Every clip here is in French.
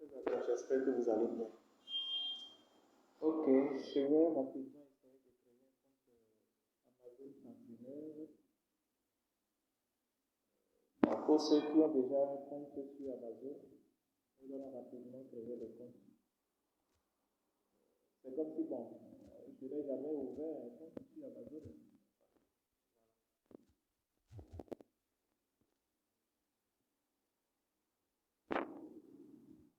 J'espère que vous allez bien. Ok, je vais rapidement essayer de créer un compte Amazon Sentinel. Pour ceux qui ont déjà un compte sur Amazon, nous allons rapidement créer le compte. C'est comme si, bon, je n'ai jamais ouvert un compte sur Amazon.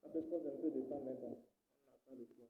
Ça peut prendre un peu de temps maintenant. On n'a pas le choix.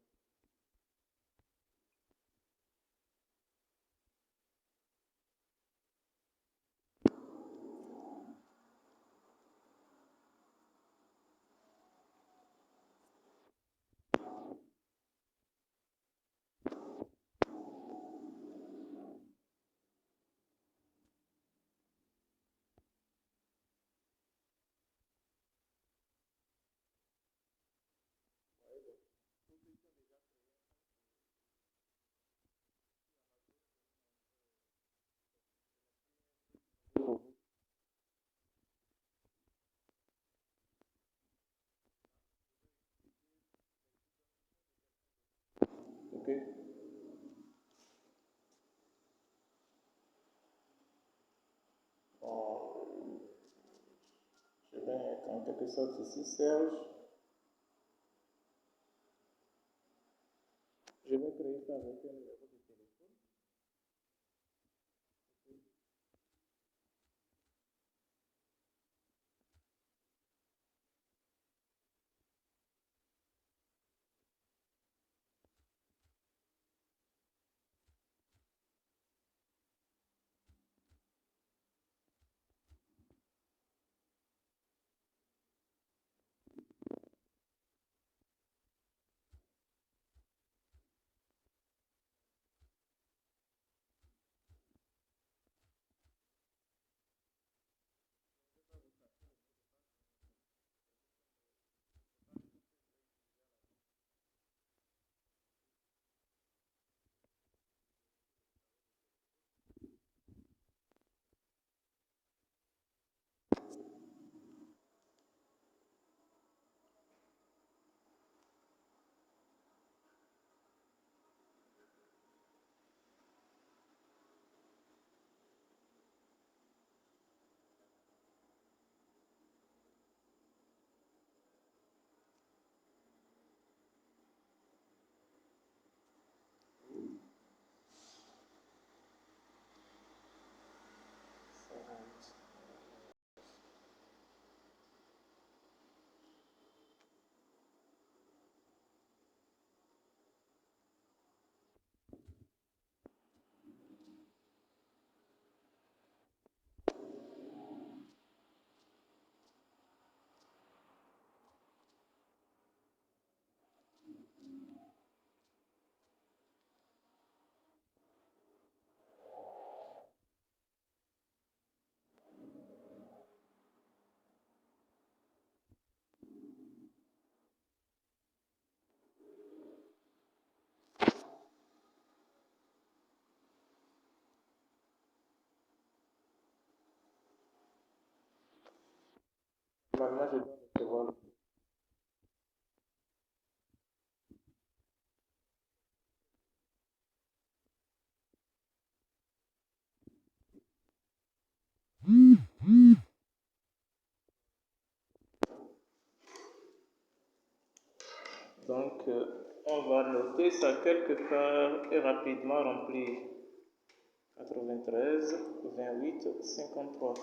Ok. Bon, je vais en quelque sorte ici, Serge. Je vais créer ça avec un numéro de téléphone. Normalement, je dois recevoir le. Donc, on va noter ça quelque part et rapidement remplir. 93, 28, 53.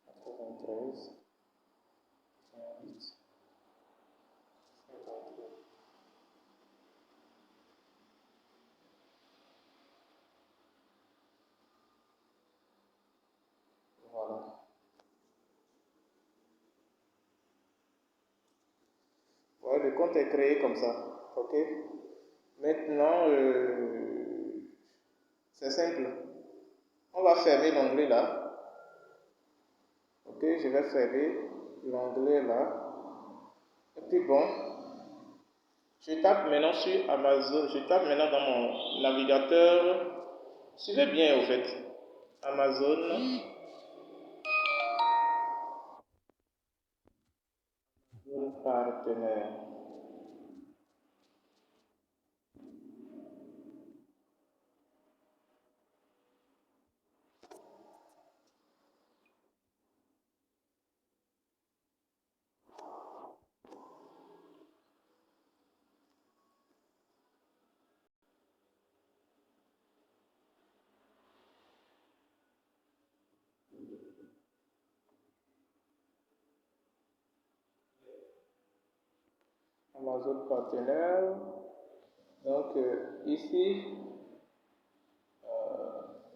93, 28, 53. Voilà. Ouais, le compte est créé comme ça. Ok. Maintenant, c'est simple. On va fermer l'onglet là. Ok, je vais fermer l'onglet là. Et puis bon, je tape maintenant sur Amazon. Je tape maintenant dans mon navigateur. Suivez bien au fait. Amazon. partenaire. Amazon partenaire. Donc ici,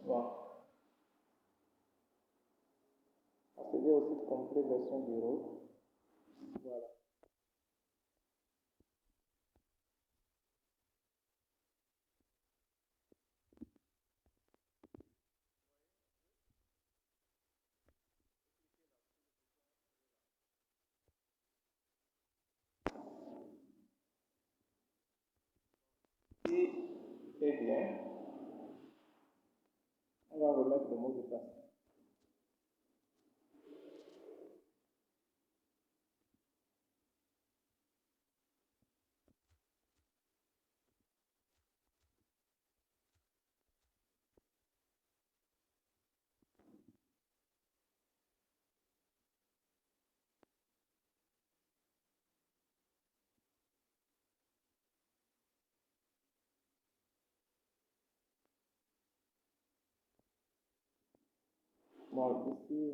bon, accéder au site complet version bureau. Voilà. Ici est bien. On va remettre le mot de passe. Bon, ici,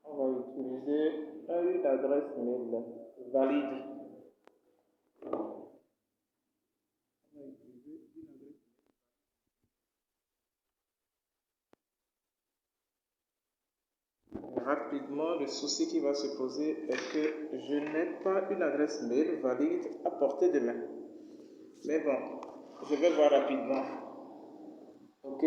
on va utiliser une adresse mail valide. Rapidement, le souci qui va se poser est que je n'ai pas une adresse mail valide à portée de main. Mais bon, je vais voir rapidement. Ok?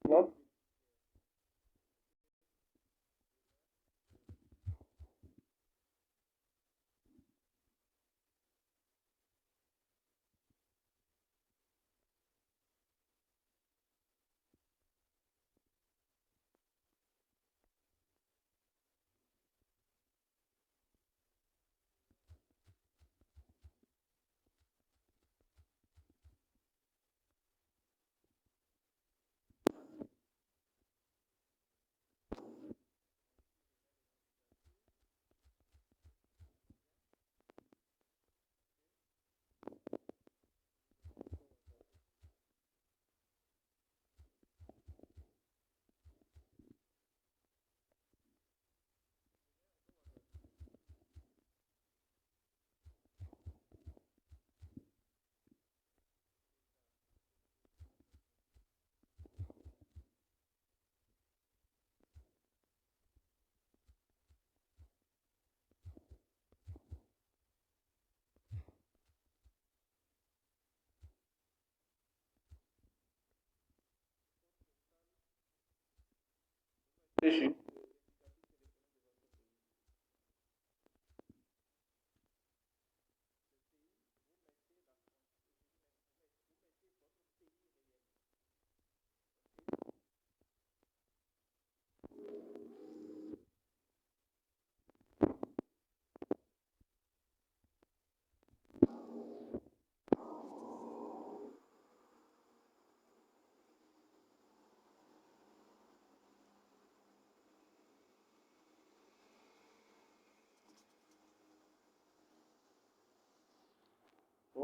Non. Je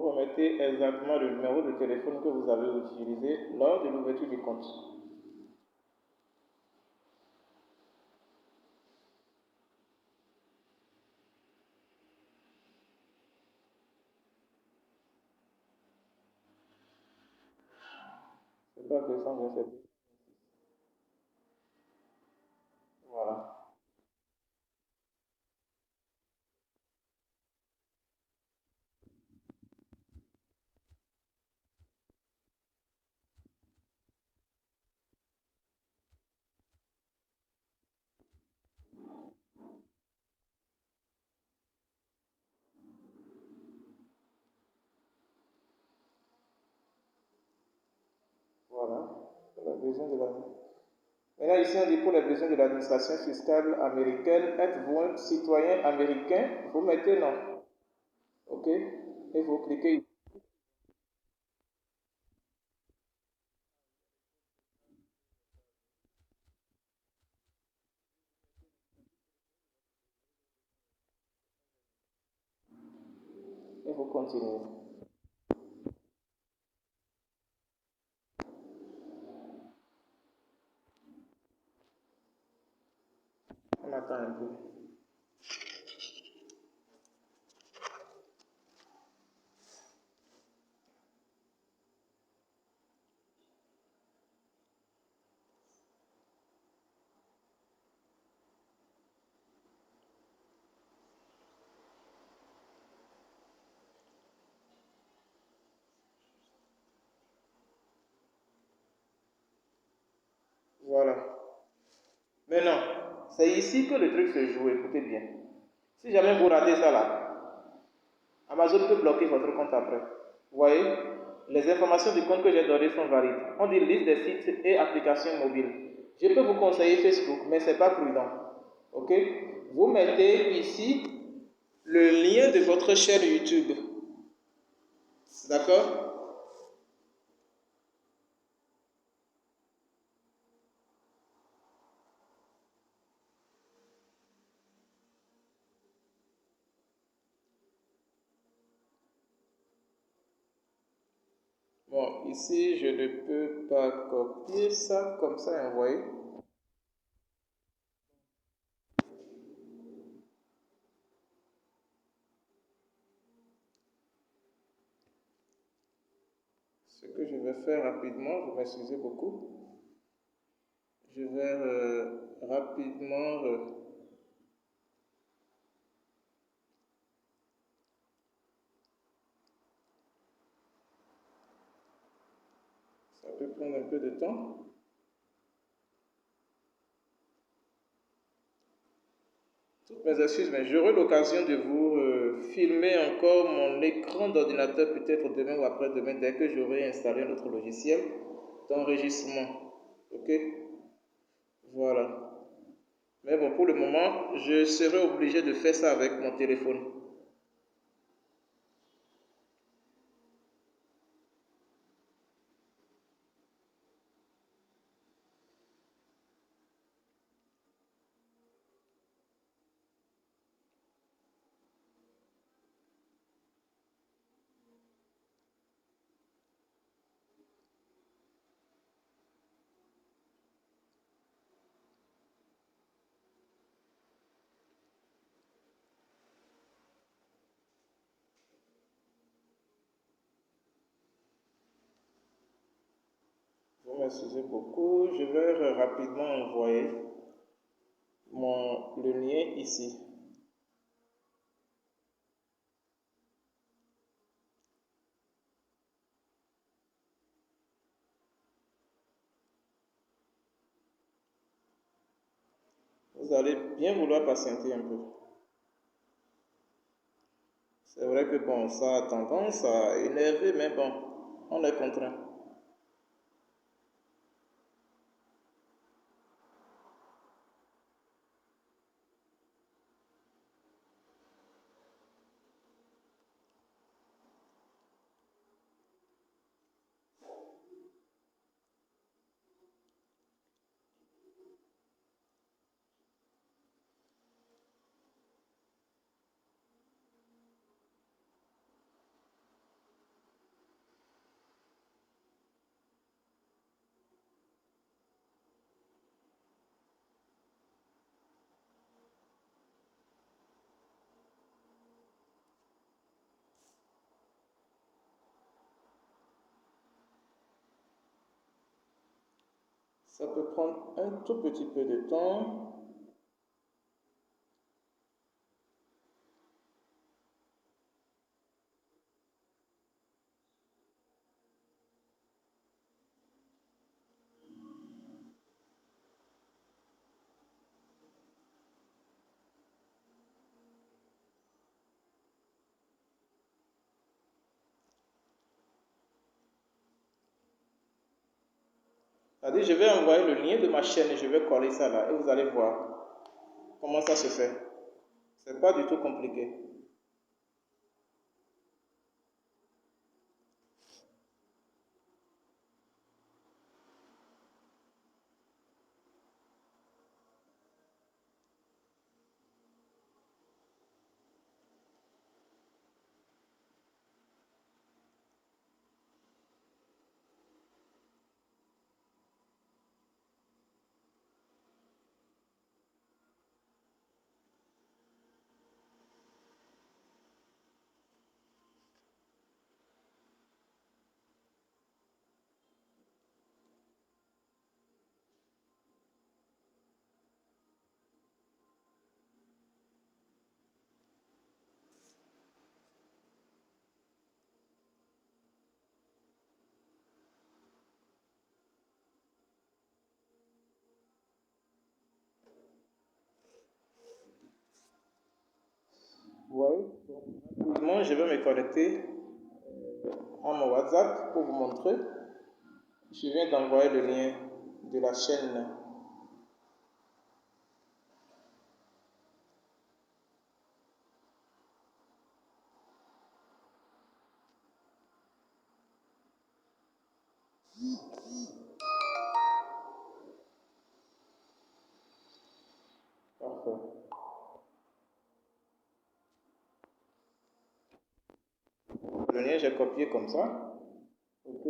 vous remettez exactement le numéro de téléphone que vous avez utilisé lors de l'ouverture du compte. C'est pas que ça, j'ai fait. Voilà. Voilà. Pour les besoins de la... Maintenant, ici, on dit pour les besoins de l'administration fiscale américaine, êtes-vous un citoyen américain? Vous mettez non. OK? Et vous cliquez ici et vous continuez. On attend un peu. Voilà. Maintenant, c'est ici que le truc se joue, écoutez bien. Si jamais vous ratez ça là, Amazon peut bloquer votre compte après. Vous voyez, les informations du compte que j'ai donné sont valides. On dit liste des sites et applications mobiles. Je peux vous conseiller Facebook, mais ce n'est pas prudent. Ok? Vous mettez ici le lien de votre chaîne YouTube. D'accord? Bon, ici, je ne peux pas copier ça comme ça et envoyer. Ce que je vais faire rapidement, vous m'excusez beaucoup, je vais rapidement... ça peut prendre un peu de temps. Toutes mes excuses, mais j'aurai l'occasion de vous filmer encore mon écran d'ordinateur peut-être demain ou après-demain dès que j'aurai installé notre logiciel d'enregistrement. Ok? Voilà. Mais bon, pour le moment, je serai obligé de faire ça avec mon téléphone. Vous m'excusez beaucoup, je vais rapidement envoyer le lien ici. Vous allez bien vouloir patienter un peu. C'est vrai que bon, ça a tendance à énerver, mais bon, on est contraint. Ça peut prendre un tout petit peu de temps. C'est-à-dire, je vais envoyer le lien de ma chaîne et je vais coller ça là et vous allez voir comment ça se fait. C'est pas du tout compliqué. Oui. Rapidement, je vais me connecter à mon WhatsApp pour vous montrer. Je viens d'envoyer le lien de la chaîne. Parfait. Le lien, j'ai copié comme ça. Ok.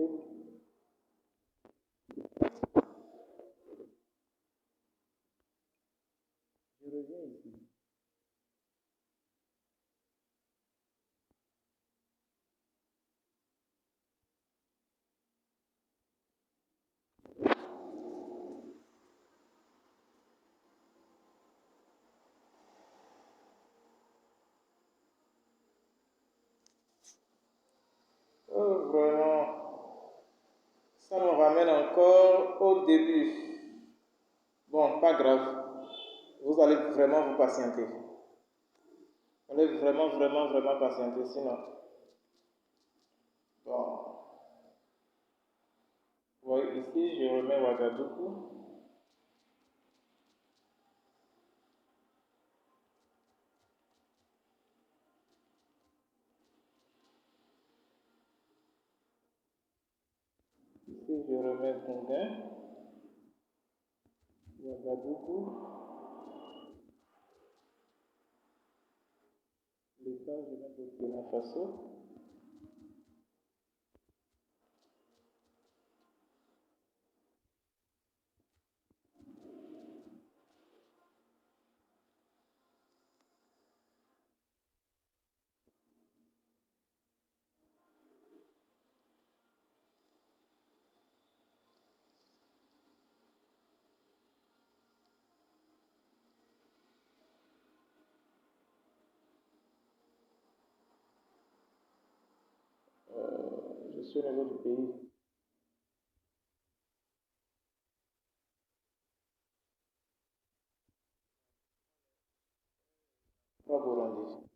Je reviens ici. Oh, vraiment, ça me ramène encore au début. Bon, pas grave. Vous allez vraiment vous patienter. Vous allez vraiment patienter. Sinon, bon, oui, ici, je remets Ouagadougou. Ici, je remets Gonguin, Ouagadougou. L'État, je mets Burkina Faso. Je suis au niveau du pays. Pas Burundi.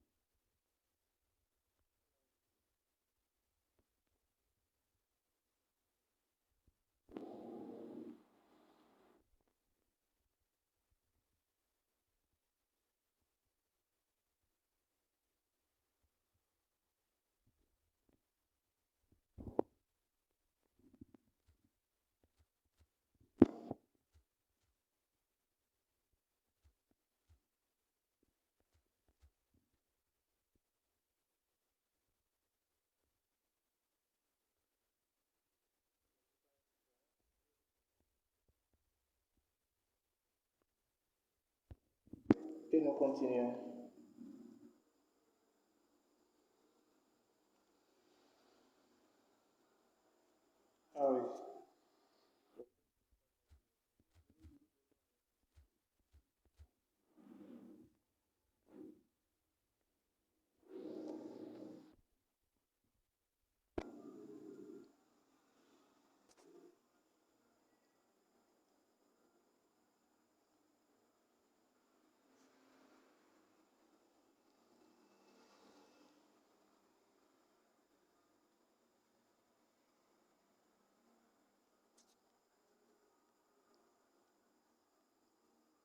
Et nous continuons. Ah oui.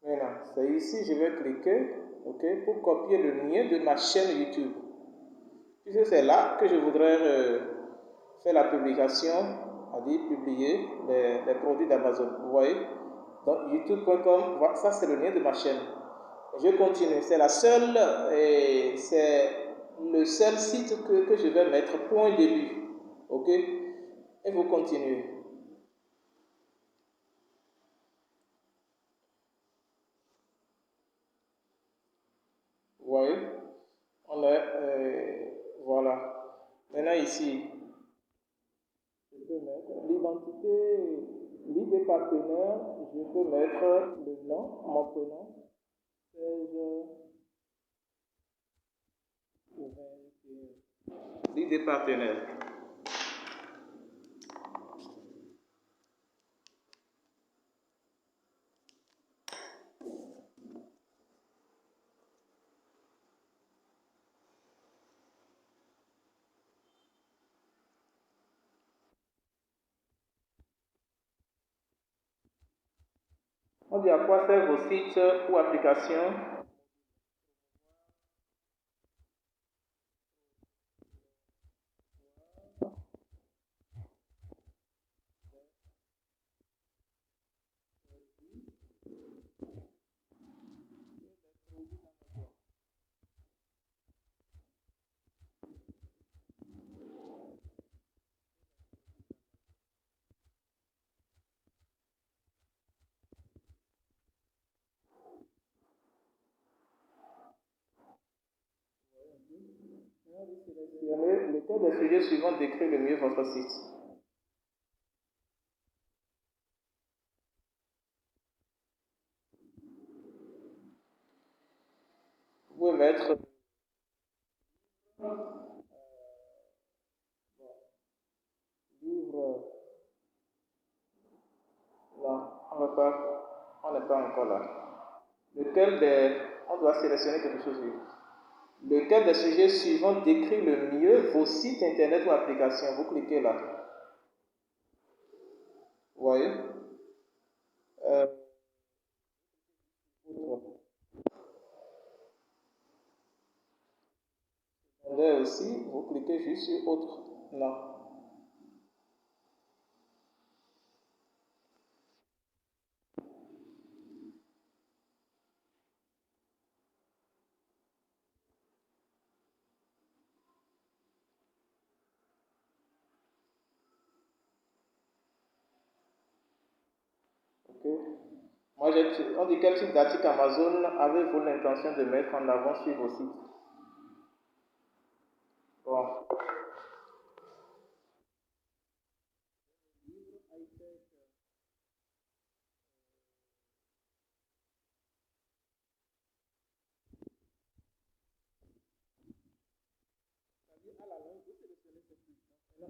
Maintenant, c'est ici, je vais cliquer, ok, pour copier le lien de ma chaîne YouTube. Puisque c'est là que je voudrais faire la publication, c'est-à-dire publier les produits d'Amazon. Vous voyez? Donc, youtube.com, voilà, ça c'est le lien de ma chaîne. Je continue. C'est c'est le seul site que je vais mettre pour un début. Ok? Et vous continuez. Vous voyez? On est, voilà. Maintenant ici, je peux mettre l'identité, l'idée partenaire. Je peux mettre le nom, mon prénom. L'idée partenaire. On dit à quoi servent vos sites ou applications. Sélectionnez lequel des sujets suivants décrit le mieux votre site. Vous pouvez mettre livre. Non, on n'est pas encore là. Lequel des, on doit sélectionner quelque chose. Lequel des sujets suivants décrit le mieux vos sites internet ou applications. Vous cliquez là. Vous voyez? Euh, aussi, vous cliquez juste sur autre. Non. Ok. Moi, on dit quel type d'article Amazon avez-vous l'intention de mettre en avant sur vos sites? Bon.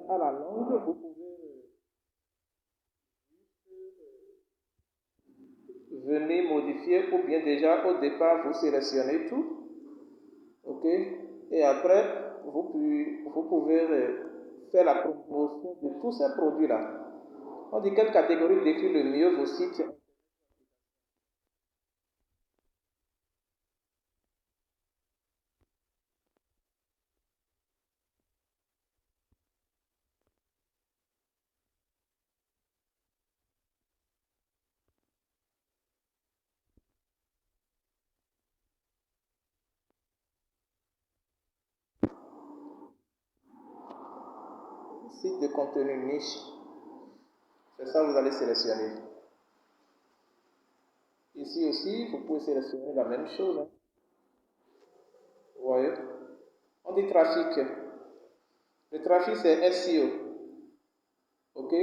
À la longue, vous pouvez venir modifier ou bien déjà au départ vous sélectionnez tout, ok, et après vous pouvez faire la promotion de tous ces produits là. On dit quelle catégorie décrit le mieux vos sites. Site de contenu niche, c'est ça que vous allez sélectionner. Ici aussi vous pouvez sélectionner la même chose, hein. Vous voyez, on dit trafic. Le trafic c'est SEO, ok.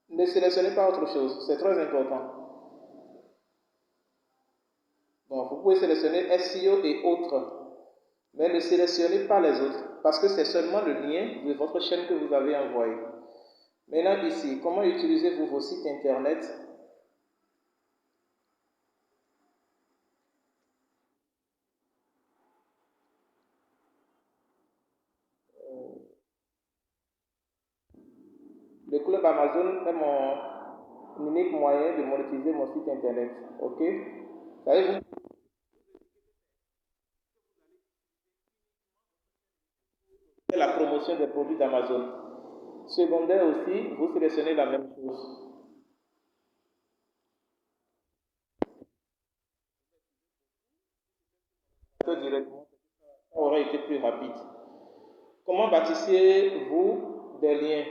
Ne sélectionnez pas autre chose, c'est très important. Bon, vous pouvez sélectionner SEO et autres, mais ne sélectionnez pas les autres, parce que c'est seulement le lien de votre chaîne que vous avez envoyé. Maintenant ici, comment utilisez-vous vos sites internet? Le club Amazon est mon unique moyen de monétiser mon site internet. Ok? Savez-vous la promotion des produits d'Amazon? Secondaire aussi, vous sélectionnez la même chose. Directement, ça aurait été plus rapide. Comment bâtissez-vous des liens?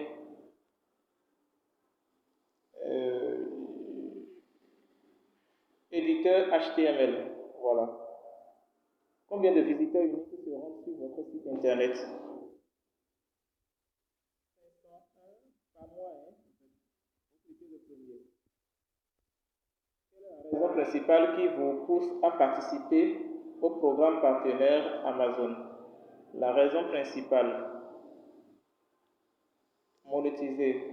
Euh, Éditeur HTML. Voilà. Combien de visiteurs uniques seront sur votre site internet? 501 par mois, hein? Vous cliquez le premier. Quelle est la raison principale qui vous pousse à participer au programme partenaire Amazon? La raison principale, monétiser.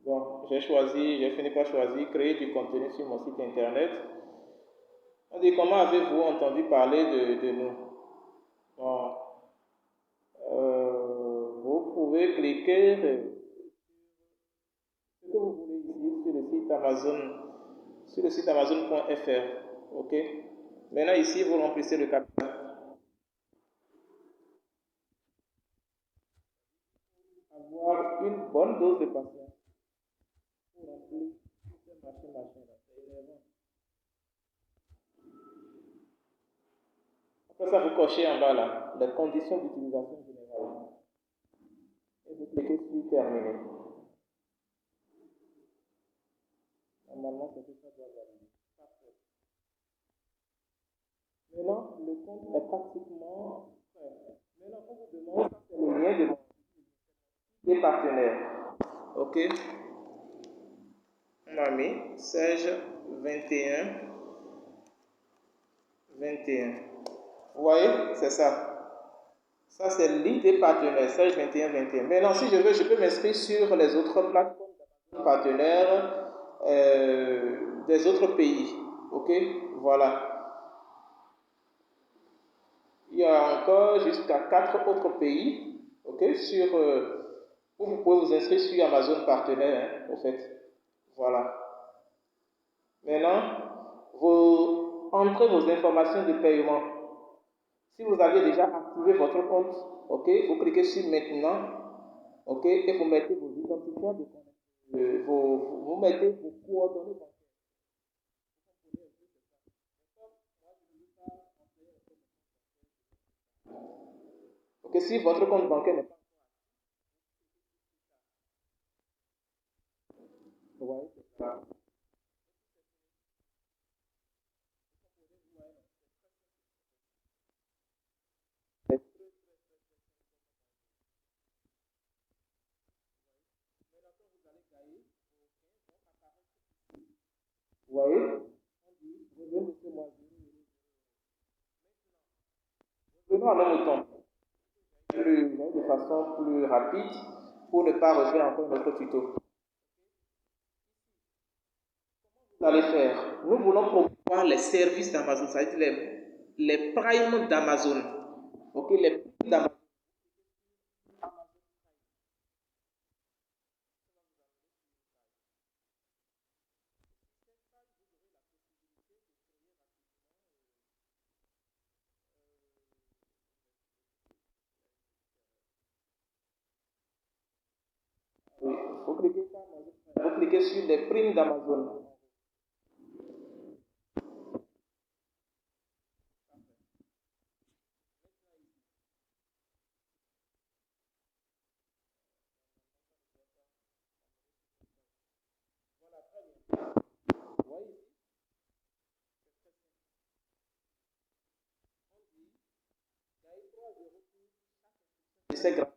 Bon, j'ai fini par choisir créer du contenu sur mon site internet. On dit comment avez-vous entendu parler de nous? Bon, vous pouvez cliquer ce que vous voulez ici sur le site amazon.fr. Ok? Maintenant ici vous remplissez le capital. Avoir une bonne dose de patience pour remplir ces machins là. C'est énervant. Après ça, vous cochez en bas là, les conditions d'utilisation générale. Et vous cliquez sur terminer. Normalement, c'est tout ça doit valider. Parfait. Maintenant, le compte est pratiquement prêt. Maintenant, on vous demande, ça c'est le lien de des partenaires. Ok? On a mis Serge 21, 21. Vous voyez? C'est ça. Ça, c'est l'idée partenaire, Serge 21, 21. Maintenant, si je veux, je peux m'inscrire sur les autres plateformes partenaires des autres pays. Ok? Voilà. Il y a encore jusqu'à 4 autres pays. Ok? Où vous pouvez vous inscrire sur Amazon partenaire, hein, au fait. Voilà. Maintenant, vous entrez vos informations de paiement. Si vous avez déjà activé votre compte, ok, vous cliquez sur maintenant, ok, et vous mettez vos identifiants de compte. Vous mettez vos coordonnées bancaires. Ok, si votre compte bancaire n'est pas. Vous voyez, c'est ça. Vous voyez, revenez chez moi. Revenons à nos moutons. De façon plus rapide pour ne pas refaire encore notre tuto. Vous allez faire, nous voulons promouvoir les services d'Amazon, c'est-à-dire les primes d'Amazon. Ok, les primes d'Amazon. Oui, vous cliquez sur les primes d'Amazon. C'est gratuit.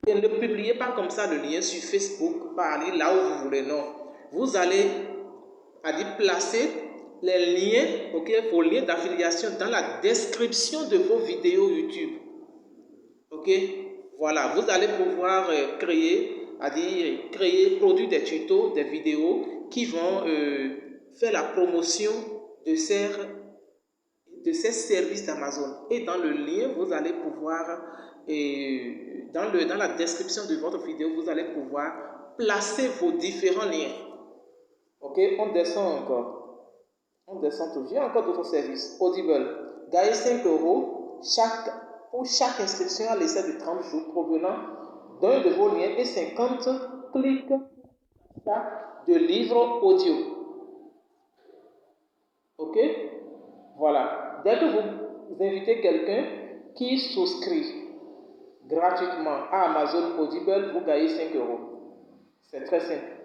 Et ne publiez pas comme ça le lien sur Facebook, par aller là où vous voulez, non. Vous allez placer les liens, ok, vos liens d'affiliation dans la description de vos vidéos YouTube. Ok, voilà, vous allez pouvoir produire des tutos, des vidéos qui vont faire la promotion de ces services d'Amazon. Et dans le lien, vous allez pouvoir, dans la description de votre vidéo, vous allez pouvoir placer vos différents liens. Ok, on descend encore. On descend toujours. Il y a encore d'autres services. Audible. Gagnez 5 euros pour chaque inscription à l'essai de 30 jours provenant d'un de vos liens et 50 clics de livres audio. Ok? Voilà. Dès que vous invitez quelqu'un qui souscrit gratuitement à Amazon Audible, vous gagnez 5 euros. C'est très simple.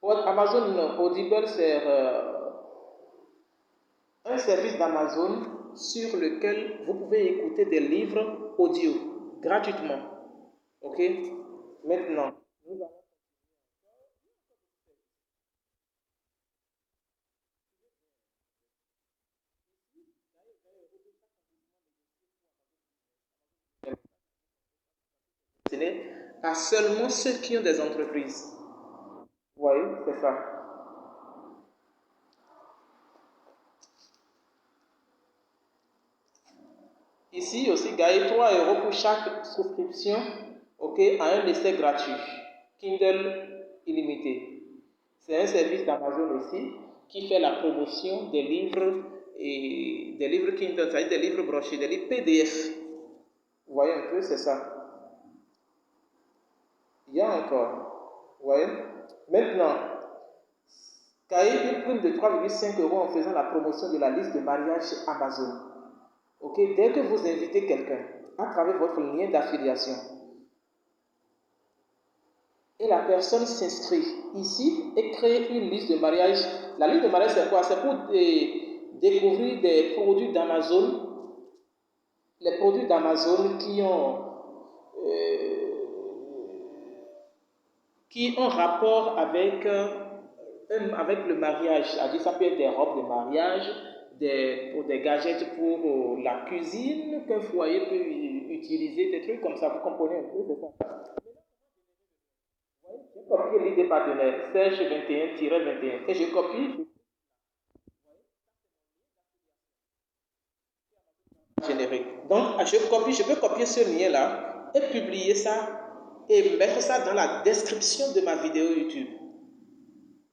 Amazon Audible, c'est un service d'Amazon sur lequel vous pouvez écouter des livres audio gratuitement. Ok? Maintenant, nous allons à seulement ceux qui ont des entreprises. Vous voyez, c'est ça. Ici aussi, gagnez 3 euros pour chaque souscription, ok, à un essai gratuit, Kindle illimité. C'est un service d'Amazon aussi qui fait la promotion des livres et des livres Kindle, c'est-à-dire des livres brochés, des livres PDF. Vous voyez un peu, c'est ça. Il y a encore. Vous voyez? Maintenant, gagnez une prime de 3,5 euros en faisant la promotion de la liste de mariage chez Amazon. Ok, dès que vous invitez quelqu'un à travers votre lien d'affiliation et la personne s'inscrit ici et crée une liste de mariage. La liste de mariage, c'est quoi? C'est pour découvrir des produits d'Amazon, les produits d'Amazon qui ont rapport avec le mariage. C'est-à-dire, ça peut être des robes de mariage, des gadgets pour la cuisine qu'un foyer peut utiliser, des trucs comme ça. Vous comprenez un peu, c'est ça? J'ai copié l'idée partenaire, Serge 21-21, et je copie générique. Donc, je peux copier ce lien-là et publier ça et mettre ça dans la description de ma vidéo YouTube.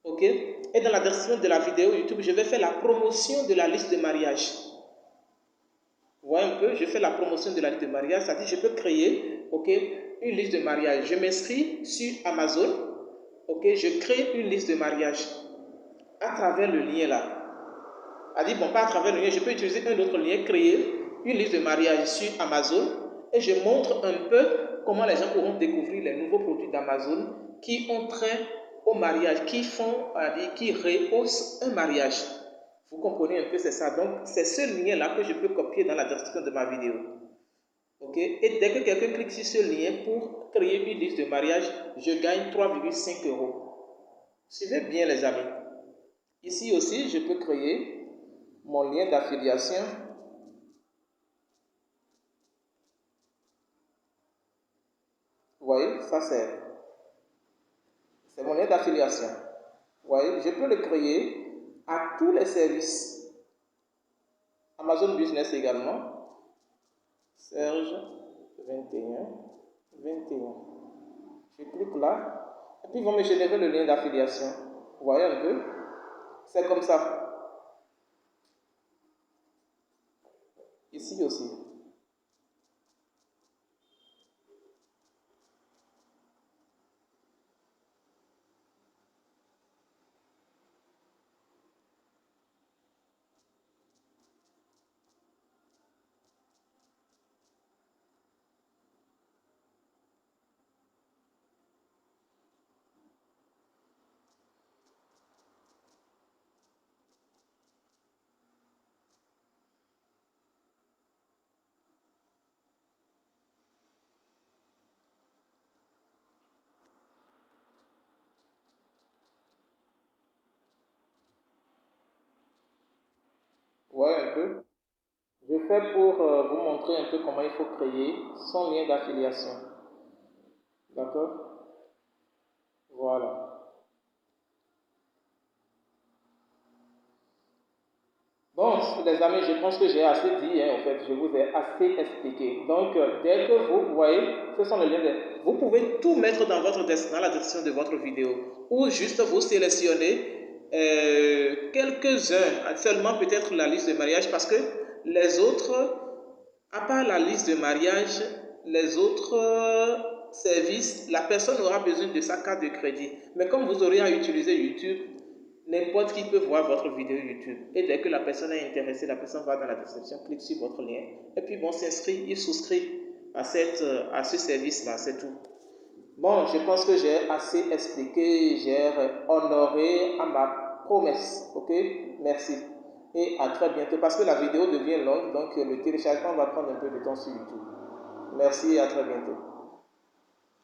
Ok? Et dans la description de la vidéo YouTube, je vais faire la promotion de la liste de mariage. Vous voyez un peu, je fais la promotion de la liste de mariage, c'est-à-dire je peux créer, ok, une liste de mariage. Je m'inscris sur Amazon, ok, je crée une liste de mariage à travers le lien là. C'est-à-dire, bon, pas à travers le lien, je peux utiliser un autre lien, créer une liste de mariage sur Amazon et je montre un peu comment les gens pourront découvrir les nouveaux produits d'Amazon qui ont trait au mariage, qui rehaussent un mariage. Vous comprenez un peu, c'est ça. Donc, c'est ce lien-là que je peux copier dans la description de ma vidéo. Ok? Et dès que quelqu'un clique sur ce lien pour créer une liste de mariage, je gagne 3,5 euros. Suivez bien, les amis. Ici aussi, je peux créer mon lien d'affiliation. Vous voyez, ça c'est mon lien d'affiliation. Vous voyez, je peux le créer à tous les services. Amazon Business également. Serge 21. Je clique là. Et puis ils vont me générer le lien d'affiliation. Vous voyez un peu? C'est comme ça. Ici aussi. Ouais, un peu. Je fais pour vous montrer un peu comment il faut créer son lien d'affiliation. D'accord? Voilà. Bon, les amis, je pense que j'ai assez dit, hein, en fait, je vous ai assez expliqué. Donc, dès que vous voyez, ce sont les liens vous pouvez tout mettre dans dans la description de votre vidéo, ou juste vous sélectionnez quelques-uns, seulement peut-être la liste de mariage, parce que les autres, à part la liste de mariage, les autres services, la personne aura besoin de sa carte de crédit. Mais comme vous aurez à utiliser YouTube, n'importe qui peut voir votre vidéo YouTube. Et dès que la personne est intéressée, la personne va dans la description, clique sur votre lien. Et puis bon, s'inscrit, il souscrit à ce service-là, c'est tout. Bon, je pense que j'ai assez expliqué, j'ai honoré à ma promesse. Ok? Merci. Et à très bientôt. Parce que la vidéo devient longue, donc le téléchargement va prendre un peu de temps sur YouTube. Merci et à très bientôt.